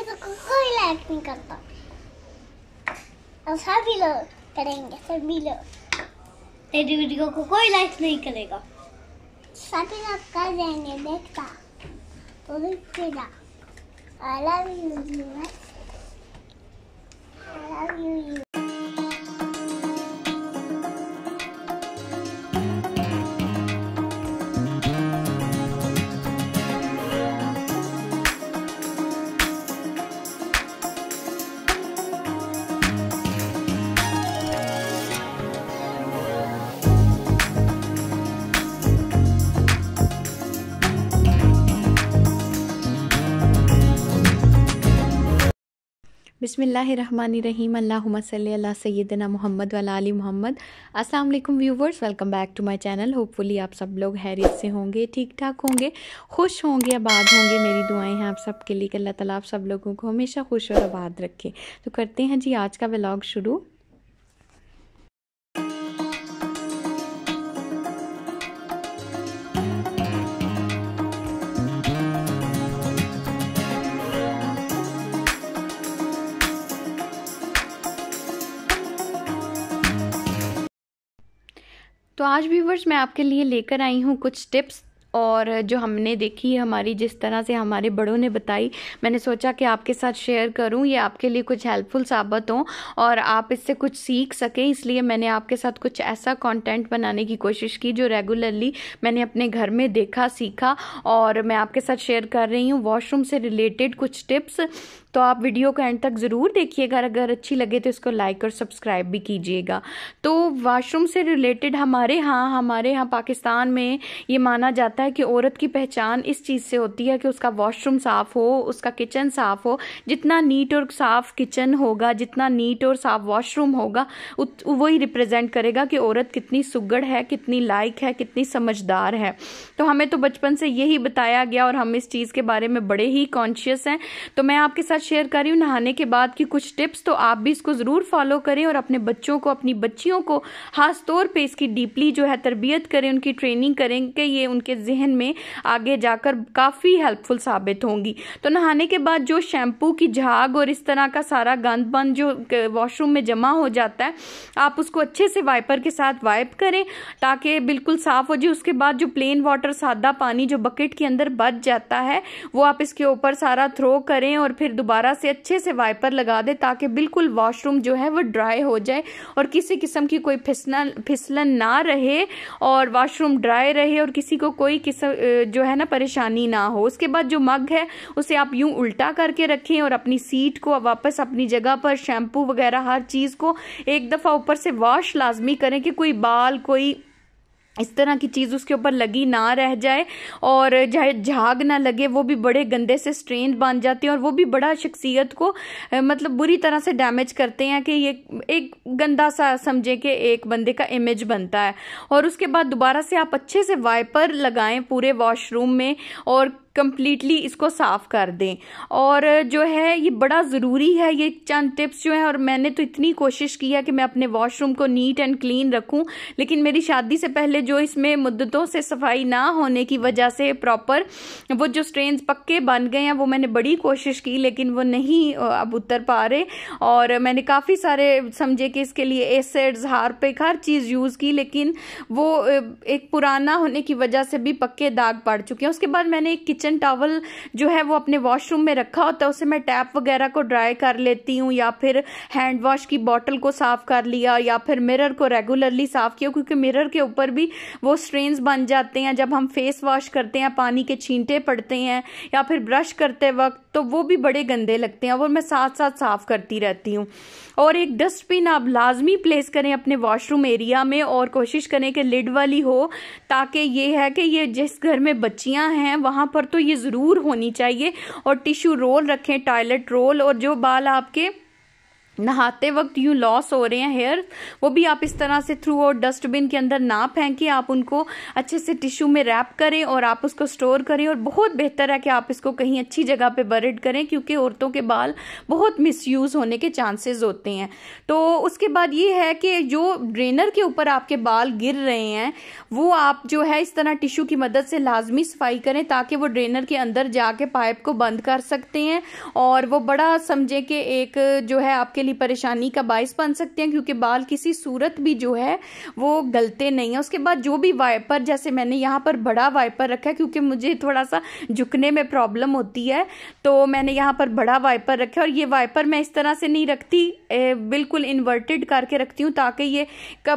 तो कोई लाइक नहीं करता। और सभी लोग करेंगे, सभी लोग। तेरी वीडियो को कोई लाइक नहीं करेगा, सभी लोग कर देंगे। देखता तो देखिएगा। I love you, I love you. बिस्मिल्लाहिर्रहमानिर्रहीम। अल्लाहुम्मा सल्ली अला सय्यिदना मोहम्मद व अला आलि मोहम्मद। अस्सलाम वालेकुम viewers, welcome back to my channel. Hopefully आप सब लोग खैरियत से होंगे, ठीक ठाक होंगे, खुश होंगे, आबाद होंगे। मेरी दुआएं हैं आप सब के लिए कि अल्लाह ताला आप सब लोगों को हमेशा खुश और आबाद रखे। तो करते हैं जी आज का व्लॉग शुरू। तो आज व्यूवर्स मैं आपके लिए लेकर आई हूँ कुछ टिप्स, और जो हमने देखी है हमारी, जिस तरह से हमारे बड़ों ने बताई, मैंने सोचा कि आपके साथ शेयर करूं, ये आपके लिए कुछ हेल्पफुल साबित हों और आप इससे कुछ सीख सकें। इसलिए मैंने आपके साथ कुछ ऐसा कंटेंट बनाने की कोशिश की जो रेगुलरली मैंने अपने घर में देखा, सीखा, और मैं आपके साथ शेयर कर रही हूँ वॉशरूम से रिलेटेड कुछ टिप्स। तो आप वीडियो को एंड तक ज़रूर देखिएगा, अगर अच्छी लगे तो इसको लाइक और सब्सक्राइब भी कीजिएगा। तो वॉशरूम से रिलेटेड हमारे यहाँ पाकिस्तान में ये माना जाता है कि औरत की पहचान इस चीज़ से होती है कि उसका वॉशरूम साफ़ हो, उसका किचन साफ़ हो। जितना नीट और साफ़ किचन होगा, जितना नीट और साफ़ वॉशरूम होगा, वही रिप्रेजेंट करेगा कि औरत कितनी सुघड़ है, कितनी लायक है, कितनी समझदार है। तो हमें तो बचपन से यही बताया गया और हम इस चीज़ के बारे में बड़े ही कॉन्शियस हैं। तो मैं आपके साथ शेयर कर रही हूँ नहाने के बाद की कुछ टिप्स। तो आप भी इसको ज़रूर फॉलो करें और अपने बच्चों को, अपनी बच्चियों को खास तौर पे इसकी डीपली जो है तरबियत करें, उनकी ट्रेनिंग करें कि ये उनके जहन में आगे जाकर काफ़ी हेल्पफुल साबित होंगी। तो नहाने के बाद जो शैम्पू की झाग और इस तरह का सारा गंद बंद जो वॉशरूम में जमा हो जाता है, आप उसको अच्छे से वाइपर के साथ वाइप करें ताकि बिल्कुल साफ़ हो जाए। उसके बाद जो प्लेन वाटर, सादा पानी जो बकेट के अंदर बच जाता है, वो आप इसके ऊपर सारा थ्रो करें और फिर दोबारा से अच्छे से वाइपर लगा दे ताकि बिल्कुल वॉशरूम जो है वो ड्राई हो जाए और किसी किस्म की कोई फिसलन ना रहे और वॉशरूम ड्राई रहे और किसी को कोई जो है ना परेशानी ना हो। उसके बाद जो मग है उसे आप यूं उल्टा करके रखें और अपनी सीट को वापस अपनी जगह पर, शैम्पू वगैरह हर चीज़ को एक दफ़ा ऊपर से वॉश लाजमी करें कि कोई बाल, कोई इस तरह की चीज़ उसके ऊपर लगी ना रह जाए और चाहे झाग ना लगे। वो भी बड़े गंदे से स्ट्रेन बन जाते हैं और वो भी बड़ा शख्सियत को मतलब बुरी तरह से डैमेज करते हैं कि ये एक गंदा सा समझे कि एक बंदे का इमेज बनता है। और उसके बाद दोबारा से आप अच्छे से वाइपर लगाएं पूरे वॉशरूम में और कंप्लीटली इसको साफ़ कर दें। और जो है ये बड़ा ज़रूरी है, ये चंद टिप्स जो हैं। और मैंने तो इतनी कोशिश की है कि मैं अपने वॉशरूम को नीट एंड क्लीन रखूं, लेकिन मेरी शादी से पहले जो इसमें मुद्दतों से सफाई ना होने की वजह से प्रॉपर वो जो स्ट्रेन्स पक्के बन गए हैं, वो मैंने बड़ी कोशिश की लेकिन वो नहीं अब उतर पा रहे। और मैंने काफ़ी सारे समझे कि इसके लिए एसिड्स, हार्पिक, हर चीज़ यूज़ की, लेकिन वो एक पुराना होने की वजह से भी पक्के दाग पड़ चुके हैं। उसके बाद मैंने एक किचन टॉवल जो है वो अपने वॉशरूम में रखा होता है, उसे मैं टैप वगैरह को ड्राई कर लेती हूँ, या फिर हैंड वॉश की बोतल को साफ़ कर लिया, या फिर मिरर को रेगुलरली साफ़ किया, क्योंकि मिरर के ऊपर भी वो स्ट्रेन्स बन जाते हैं। जब हम फेस वॉश करते हैं, पानी के छींटे पड़ते हैं या फिर ब्रश करते वक्त, तो वो भी बड़े गंदे लगते हैं। वो मैं साथ साथ साफ़ करती रहती हूँ। और एक डस्टबिन आप लाजमी प्लेस करें अपने वॉशरूम एरिया में और कोशिश करें कि लिड वाली हो, ताकि ये है कि ये जिस घर में बच्चियां हैं वहाँ पर तो ये ज़रूर होनी चाहिए। और टिश्यू रोल रखें, टॉयलेट रोल, और जो बाल आपके नहाते वक्त यूँ लॉस हो रहे हैं हेयर, वो भी आप इस तरह से थ्रू आउट डस्टबिन के अंदर ना फेंकें, आप उनको अच्छे से टिश्यू में रैप करें और आप उसको स्टोर करें। और बहुत बेहतर है कि आप इसको कहीं अच्छी जगह पे बरिड करें, क्योंकि औरतों के बाल बहुत मिसयूज़ होने के चांसेस होते हैं। तो उसके बाद ये है कि जो ड्रेनर के ऊपर आपके बाल गिर रहे हैं वो आप जो है इस तरह टिश्यू की मदद से लाजमी सफाई करें, ताकि वो ड्रेनर के अंदर जाके पाइप को बंद कर सकते हैं और वो बड़ा समझे कि एक जो है आपके लिए परेशानी का बायस बन सकते हैं, क्योंकि बाल किसी सूरत भी जो है वो गलते नहीं है। उसके बाद जो भी वाइपर, जैसे मैंने यहाँ पर बड़ा वाइपर रखा है क्योंकि मुझे थोड़ा सा झुकने में प्रॉब्लम होती है, तो मैंने यहाँ पर बड़ा वाइपर रखा है। और ये वाइपर मैं इस तरह से नहीं रखती, बिल्कुल इन्वर्टेड करके रखती हूँ, ताकि ये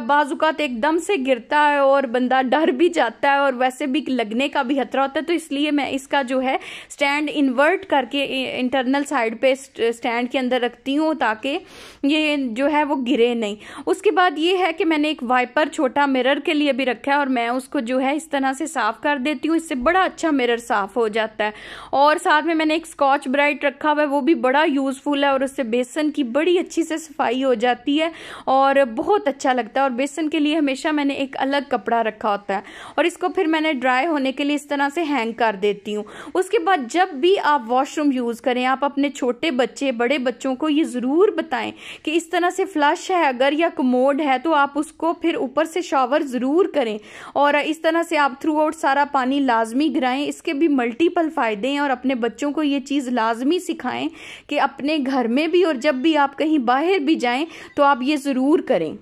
बाजुकात एकदम से गिरता है और बंदा डर भी जाता है और वैसे भी लगने का भी खतरा होता है। तो इसलिए मैं इसका जो है स्टैंड इन्वर्ट करके इंटरनल साइड पे स्टैंड के अंदर रखती हूँ, ताकि ये जो है वो गिरे नहीं। उसके बाद ये है कि मैंने एक वाइपर छोटा मिरर के लिए भी रखा है और मैं उसको जो है इस तरह से साफ कर देती हूँ, इससे बड़ा अच्छा मिरर साफ हो जाता है। और साथ में मैंने एक स्कॉच ब्राइट रखा हुआ है, वो भी बड़ा यूजफुल है और उससे बेसन की बड़ी अच्छी से सफाई हो जाती है और बहुत अच्छा लगता है। और बेसन के लिए हमेशा मैंने एक अलग कपड़ा रखा होता है और इसको फिर मैंने ड्राई होने के लिए इस तरह से हैंग कर देती हूँ। उसके बाद जब भी आप वॉशरूम यूज करें, आप अपने छोटे बच्चे बड़े बच्चों को ये जरूर बताएं कि इस तरह से फ्लश है अगर या कमोड है तो आप उसको फिर ऊपर से शॉवर जरूर करें और इस तरह से आप थ्रू आउट सारा पानी लाजमी गिराएं। इसके भी मल्टीपल फायदे हैं और अपने बच्चों को ये चीज़ लाजमी सिखाएं कि अपने घर में भी और जब भी आप कहीं बाहर भी जाएं तो आप ये ज़रूर करें।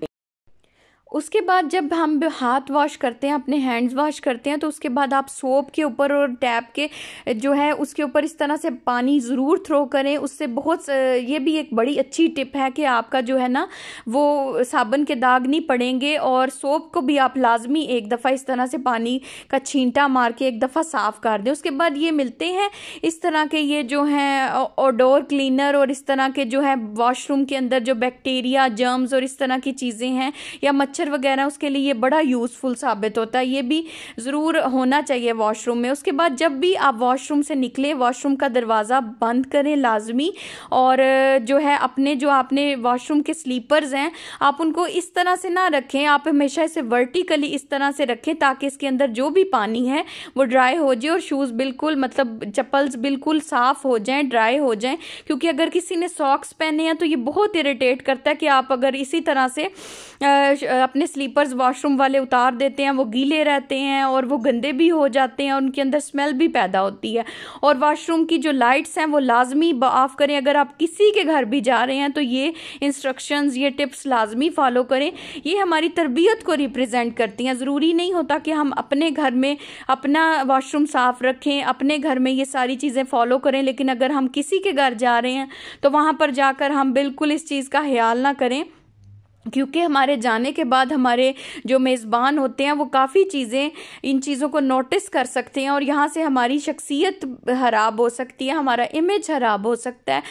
उसके बाद जब हम हाथ वॉश करते हैं, अपने हैंड्स वॉश करते हैं, तो उसके बाद आप सोप के ऊपर और टैप के जो है उसके ऊपर इस तरह से पानी ज़रूर थ्रो करें। उससे बहुत ये भी एक बड़ी अच्छी टिप है कि आपका जो है ना वो साबुन के दाग नहीं पड़ेंगे। और सोप को भी आप लाजमी एक दफ़ा इस तरह से पानी का छींटा मार के एक दफ़ा साफ़ कर दें। उसके बाद ये मिलते हैं इस तरह के ये जो हैं ओडोर क्लीनर और इस तरह के जो है वॉशरूम के अंदर जो बैक्टीरिया जर्म्स और इस तरह की चीज़ें हैं या मच्छर वगैरह, उसके लिए ये बड़ा यूजफुल साबित होता है। ये भी ज़रूर होना चाहिए वॉशरूम में। उसके बाद जब भी आप वॉशरूम से निकले, वॉशरूम का दरवाज़ा बंद करें लाजमी। और जो है अपने जो आपने वॉशरूम के स्लीपर्स हैं आप उनको इस तरह से ना रखें, आप हमेशा इसे वर्टिकली इस तरह से रखें ताकि इसके अंदर जो भी पानी है वो ड्राई हो जाए और शूज़ बिल्कुल मतलब चप्पल्स बिल्कुल साफ़ हो जाएं, ड्राई हो जाएं। क्योंकि अगर किसी ने सॉक्स पहने हैं तो ये बहुत इरिटेट करता है कि आप अगर इसी तरह से अपने स्लीपर्स वॉशरूम वाले उतार देते हैं, वो गीले रहते हैं और वो गंदे भी हो जाते हैं और उनके अंदर स्मेल भी पैदा होती है। और वॉशरूम की जो लाइट्स हैं वो लाजमी ऑफ करें। अगर आप किसी के घर भी जा रहे हैं तो ये इंस्ट्रक्शंस, ये टिप्स लाजमी फॉलो करें। ये हमारी तरबियत को रिप्रेजेंट करती हैं। ज़रूरी नहीं होता कि हम अपने घर में अपना वॉशरूम साफ़ रखें, अपने घर में ये सारी चीज़ें फॉलो करें, लेकिन अगर हम किसी के घर जा रहे हैं तो वहाँ पर जाकर हम बिल्कुल इस चीज़ का ख्याल ना करें, क्योंकि हमारे जाने के बाद हमारे जो मेज़बान होते हैं वो काफ़ी चीज़ें इन चीज़ों को नोटिस कर सकते हैं और यहाँ से हमारी शख्सियत ख़राब हो सकती है, हमारा इमेज ख़राब हो सकता है।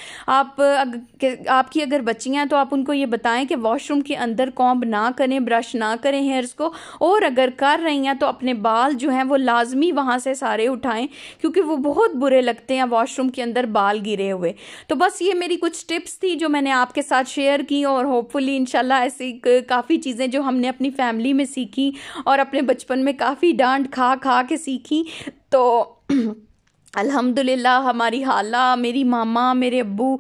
आपकी अगर बच्चियाँ हैं तो आप उनको ये बताएं कि वॉशरूम के अंदर कॉम्ब ना करें, ब्रश ना करें हेयर्स को, और अगर कर रही हैं तो अपने बाल जो हैं वो लाजमी वहाँ से सारे उठाएँ, क्योंकि वो बहुत बुरे लगते हैं वॉशरूम के अंदर बाल गिरे हुए। तो बस ये मेरी कुछ टिप्स थी जो मैंने आपके साथ शेयर की और होपफुली इंशाल्लाह ऐसी काफ़ी चीज़ें जो हमने अपनी फैमिली में सीखी और अपने बचपन में काफ़ी डांट खा खा के सीखी, तो अल्हम्दुलिल्लाह हमारी खाला, मेरी मामा, मेरे अब्बू,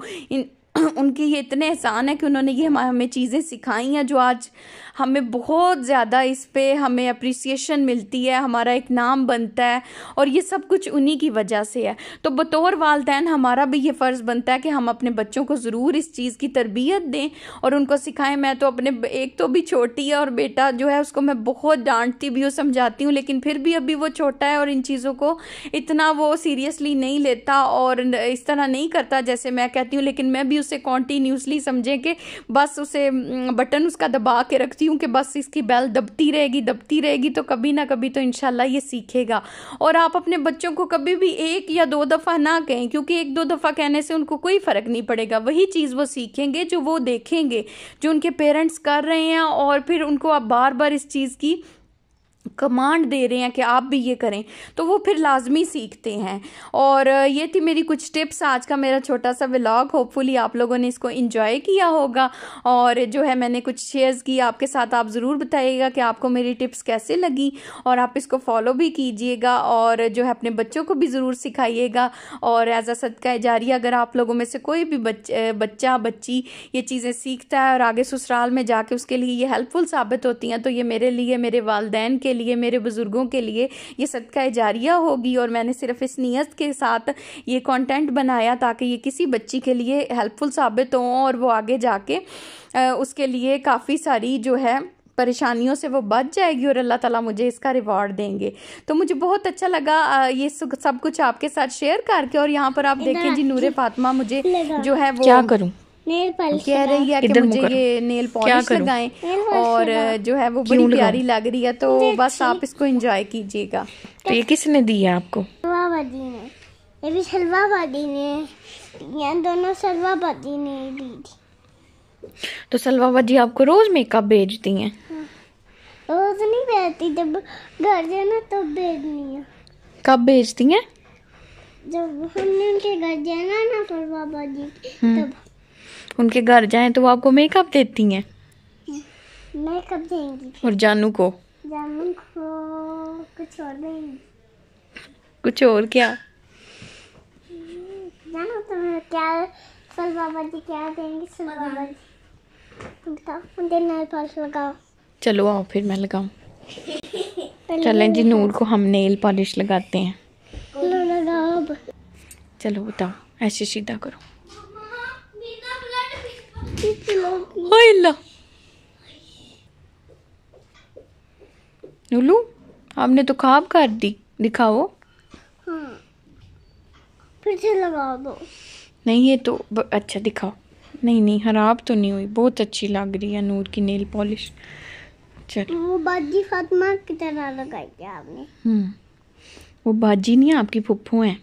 उनकी ये इतने एहसान है कि उन्होंने ये हमें चीज़ें सिखाई हैं जो आज हमें बहुत ज़्यादा इस पे हमें अप्रिसिएशन मिलती है, हमारा एक नाम बनता है और ये सब कुछ उन्हीं की वजह से है। तो बतौर वालिदैन हमारा भी ये फ़र्ज़ बनता है कि हम अपने बच्चों को ज़रूर इस चीज़ की तरबियत दें और उनको सिखाएं। मैं तो अपने एक तो भी छोटी है और बेटा जो है उसको मैं बहुत डांटती भी हूँ, समझाती हूँ, लेकिन फिर भी अभी वो छोटा है और इन चीज़ों को इतना वो सीरियसली नहीं लेता और इस तरह नहीं करता जैसे मैं कहती हूँ। लेकिन मैं भी उसे कॉन्टीन्यूसली समझें कि बस उसे बटन उसका दबा के रखती हूँ कि बस इसकी बेल दबती रहेगी तो कभी ना कभी तो इंशाल्लाह ये सीखेगा। और आप अपने बच्चों को कभी भी एक या दो दफ़ा ना कहें, क्योंकि एक दो दफ़ा कहने से उनको कोई फ़र्क नहीं पड़ेगा। वही चीज़ वो सीखेंगे जो वो देखेंगे, जो उनके पेरेंट्स कर रहे हैं, और फिर उनको आप बार बार इस चीज़ की कमांड दे रहे हैं कि आप भी ये करें, तो वो फिर लाजमी सीखते हैं। और ये थी मेरी कुछ टिप्स, आज का मेरा छोटा सा व्लॉग। होपफुली आप लोगों ने इसको एंजॉय किया होगा और जो है मैंने कुछ शेयर्स की आपके साथ। आप ज़रूर बताइएगा कि आपको मेरी टिप्स कैसे लगी और आप इसको फॉलो भी कीजिएगा और जो है अपने बच्चों को भी ज़रूर सिखाइएगा। और एज अ सदका जारिया अगर आप लोगों में से कोई भी बच्चा बच्ची ये चीज़ें सीखता है और आगे ससुराल में जाके उसके लिए ये हेल्पफुल साबित होती हैं, तो ये मेरे लिए, मेरे वालिदैन के लिए, मेरे बुजुर्गों के लिए ये सदका जारिया होगी। और मैंने सिर्फ इस नियत के साथ ये कंटेंट बनाया ताकि ये किसी बच्ची के लिए हेल्पफुल साबित हो और वो आगे जाके उसके लिए काफ़ी सारी जो है परेशानियों से वो बच जाएगी और अल्लाह ताला मुझे इसका रिवॉर्ड देंगे। तो मुझे बहुत अच्छा लगा ये सब कुछ आपके साथ शेयर करके। और यहाँ पर आप देखें जी, नूरे फातिमा मुझे जो है वो क्या करूं, नेल पॉलिश कह रही है कि मुझे ये नेल पॉलिश लगाएं और जो है वो बड़ी प्यारी लग रही है। तो बस आप इसको एंजॉय कीजिएगा। तो ये किसने दी है आपको? सलवा बाजी ने, ये भी सलवा बाजी ने, ये दोनों सलवा बाजी ने दी थी। तो सलवा बाजी आपको रोज मेकअप भेजती हैं? रोज नहीं भेजती, जब घर जाना तब भेजनी है। कब भेजती हैं? जब हमने उनके घर जाना ना सलवा बाजी, तब उनके घर जाएं तो वो आपको मेकअप देती हैं? मेकअप देंगी। और जानू को? जानू को कुछ और देंगी। कुछ और क्या? जानू तुम्हें क्या सलवा बाजी क्या देंगी? सलवा बाजी बताओ, मुझे नेल पॉलिश लगाओ। चलो आओ फिर मैं लगाऊं। चलें जी, नूर को हम नेल पॉलिश लगाते हैं। लगाओ अब। चलो बताओ, ऐसे सीधा करो। नुलू आपने तो ख्वाब कर दी, दिखाओ। हाँ, फिर से लगा दो। नहीं ये तो अच्छा दिखाओ। नहीं खराब तो नहीं हुई, बहुत अच्छी लग रही है नूर की नेल पॉलिश। चलो वो बाजी फातिमा की तरह लगाई क्या आपने? वो बाजी नहीं है, आपकी फुफ्फू है।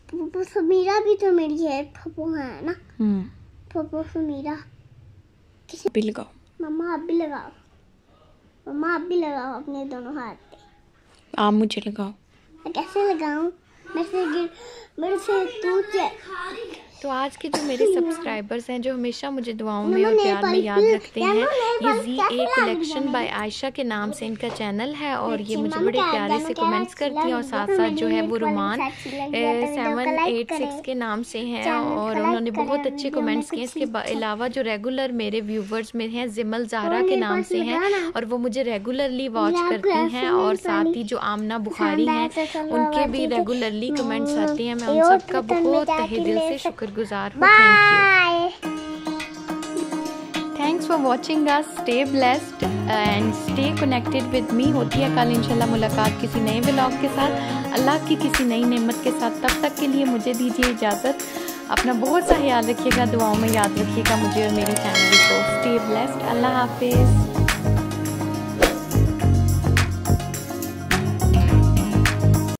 फुफ्फू समीरा भी तो मेरी है, फुफ्फू है ना। फुफ्फू समीरा। किसी भी लगाओ। मम्मा आप भी लगाओ, मम्मा आप भी लगाओ अपने दोनों हाथ पे। आप मुझे लगाओ। मैं कैसे लगाऊं? मेरे से तू तो आज के जो मेरे सब्सक्राइबर्स हैं जो हमेशा मुझे दुआओं में और प्यार में याद रखते हैं, ये ZA कलेक्शन बाय आयशा के नाम से इनका चैनल है और ये मुझे बड़े प्यारे से कमेंट्स करती हैं और साथ साथ जो है वो रुमान 786 के नाम से हैं और उन्होंने बहुत अच्छे कमेंट्स किए। इसके अलावा जो रेगुलर मेरे व्यूवर्स में हैं जिमल ज़हरा के नाम से हैं और वो मुझे रेगुलरली वॉच करती हैं और साथ ही जो आमना बुखारी हैं उनके भी रेगुलरली कमेंट्स आते हैं। मैं उन सबका बहुत तहे दिल से शुक्रगुजार हूँ। Thanks for watching us. Stay blessed and stay connected with me. होती है कल इंशाल्लाह मुलाकात किसी नए व्लॉग के साथ, अल्लाह की किसी नई नेमत के साथ। तब तक के लिए मुझे दीजिए इजाज़त। अपना बहुत सा ख्याल रखिएगा, दुआओं में याद रखिएगा मुझे और मेरी फैमिली को। Stay blessed. अल्लाह हाफिज़।